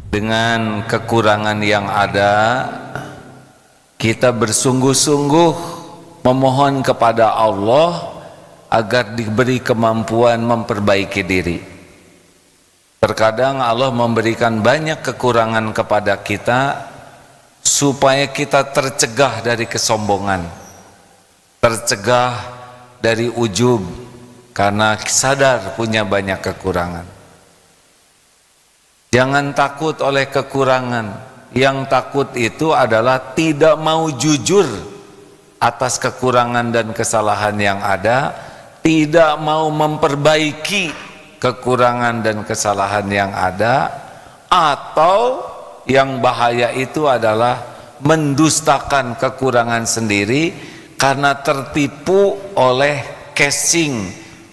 dengan kekurangan yang ada, kita bersungguh-sungguh memohon kepada Allah agar diberi kemampuan memperbaiki diri. Terkadang Allah memberikan banyak kekurangan kepada kita supaya kita tercegah dari kesombongan, tercegah dari ujub, karena sadar punya banyak kekurangan. Jangan takut oleh kekurangan. Yang takut itu adalah tidak mau jujur atas kekurangan dan kesalahan yang ada, tidak mau memperbaiki kekurangan dan kesalahan yang ada, atau yang bahaya itu adalah mendustakan kekurangan sendiri karena tertipu oleh casing,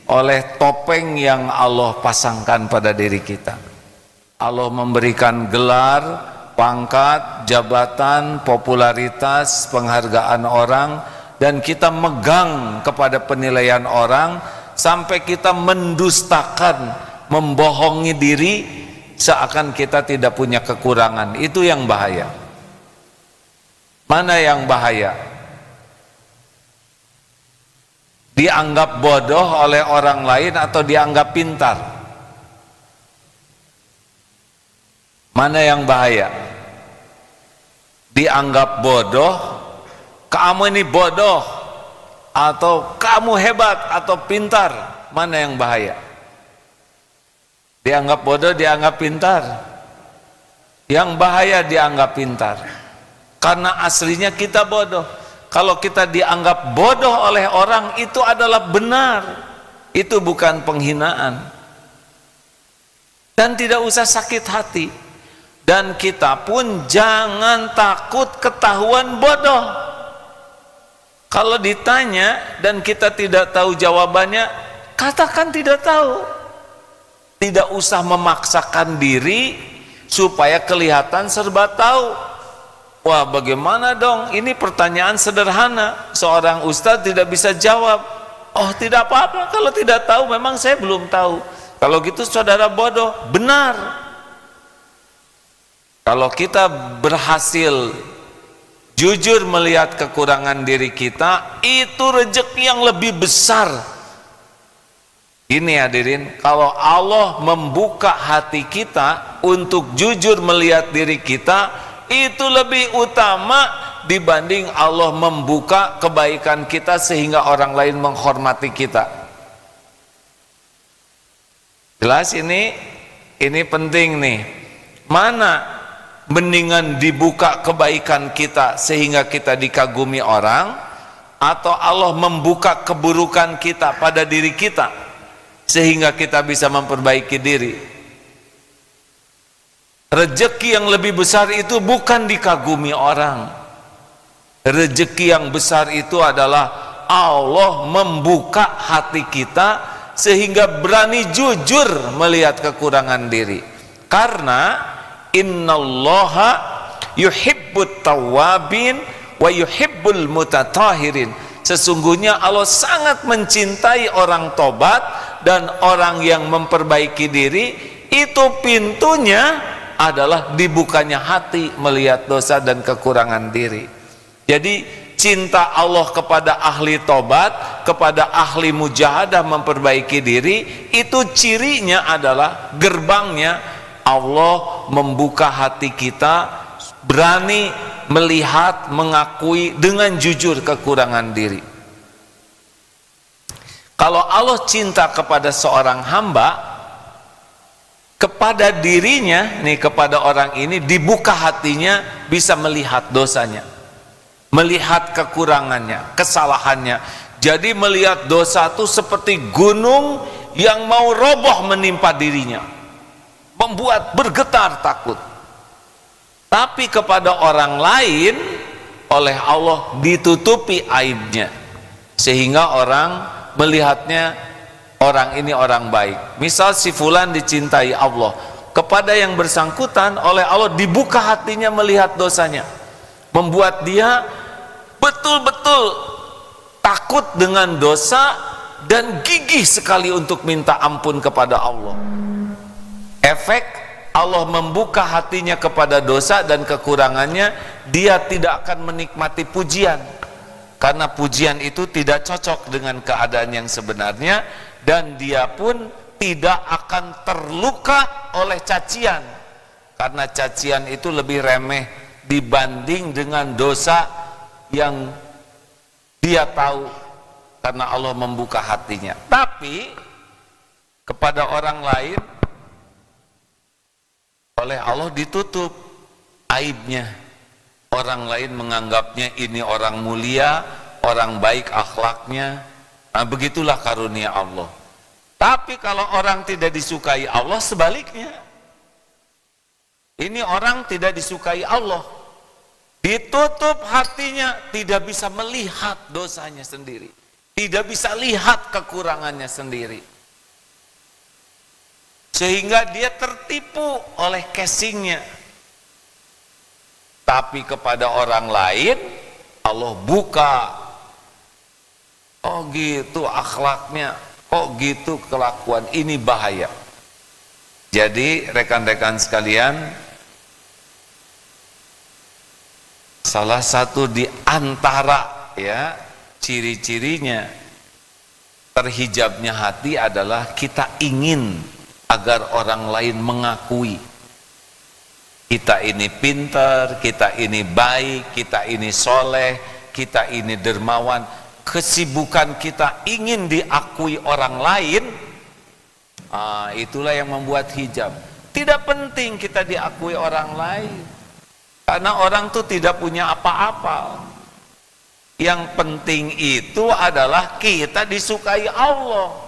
oleh topeng yang Allah pasangkan pada diri kita. Allah memberikan gelar, pangkat, jabatan, popularitas, penghargaan orang, dan kita megang kepada penilaian orang sampai kita mendustakan, membohongi diri seakan kita tidak punya kekurangan. Itu yang bahaya. Mana yang bahaya? Dianggap bodoh oleh orang lain atau dianggap pintar? Mana yang bahaya? Dianggap bodoh, kamu ini bodoh, atau kamu hebat atau pintar? Mana yang bahaya? Dianggap bodoh, dianggap pintar? Yang bahaya dianggap pintar, karena aslinya kita bodoh. Kalau kita dianggap bodoh oleh orang, itu adalah benar, itu bukan penghinaan. Dan tidak usah sakit hati. Dan kita pun jangan takut ketahuan bodoh. Kalau ditanya dan kita tidak tahu jawabannya, katakan tidak tahu. Tidak usah memaksakan diri supaya kelihatan serba tahu. Wah, bagaimana dong? Ini pertanyaan sederhana, seorang ustadz tidak bisa jawab. Oh, tidak apa-apa, kalau tidak tahu memang saya belum tahu. Kalau gitu saudara bodoh. Benar. Kalau kita berhasil jujur melihat kekurangan diri kita, itu rezeki yang lebih besar. Ini hadirin, kalau Allah membuka hati kita untuk jujur melihat diri kita, itu lebih utama dibanding Allah membuka kebaikan kita sehingga orang lain menghormati kita. Jelas ini penting nih. Mana mendingan dibuka kebaikan kita sehingga kita dikagumi orang, atau Allah membuka keburukan kita pada diri kita sehingga kita bisa memperbaiki diri? Rezeki yang lebih besar itu bukan dikagumi orang. Rezeki yang besar itu adalah Allah membuka hati kita sehingga berani jujur melihat kekurangan diri. Karena innallaha yuhibbut tawwabin wa yuhibbul mutatahirin. Sesungguhnya Allah sangat mencintai orang tobat dan orang yang memperbaiki diri. Itu pintunya adalah dibukanya hati melihat dosa dan kekurangan diri. Jadi cinta Allah kepada ahli tobat, kepada ahli mujahadah memperbaiki diri, itu cirinya adalah gerbangnya Allah membuka hati kita, berani melihat, mengakui dengan jujur kekurangan diri. Kalau Allah cinta kepada seorang hamba, kepada dirinya nih, kepada orang ini dibuka hatinya, bisa melihat dosanya, melihat kekurangannya, kesalahannya. Jadi melihat dosa itu seperti gunung yang mau roboh menimpa dirinya, membuat bergetar takut. Tapi kepada orang lain oleh Allah ditutupi aibnya, sehingga orang melihatnya orang ini orang baik. Misal si fulan dicintai Allah, kepada yang bersangkutan oleh Allah dibuka hatinya melihat dosanya, membuat dia betul-betul takut dengan dosa dan gigih sekali untuk minta ampun kepada Allah. Efek Allah membuka hatinya kepada dosa dan kekurangannya, dia tidak akan menikmati pujian, karena pujian itu tidak cocok dengan keadaan yang sebenarnya, dan dia pun tidak akan terluka oleh cacian, karena cacian itu lebih remeh dibanding dengan dosa yang dia tahu, karena Allah membuka hatinya. Tapi kepada orang lain oleh Allah ditutup aibnya. Orang lain menganggapnya ini orang mulia, orang baik akhlaknya. Nah, begitulah karunia Allah. Tapi kalau orang tidak disukai Allah, sebaliknya. Ini orang tidak disukai Allah, ditutup hatinya, tidak bisa melihat dosanya sendiri, tidak bisa lihat kekurangannya sendiri, sehingga dia tertipu oleh casingnya. Tapi kepada orang lain Allah buka, oh gitu akhlaknya, kok gitu kelakuan, ini bahaya. Jadi rekan-rekan sekalian, salah satu di antara ya ciri-cirinya terhijabnya hati adalah kita ingin agar orang lain mengakui kita ini pintar, kita ini baik, kita ini soleh, kita ini dermawan. Kesibukan kita ingin diakui orang lain, itulah yang membuat hijab. Tidak penting kita diakui orang lain, karena orang tuh tidak punya apa-apa. Yang penting itu adalah kita disukai Allah.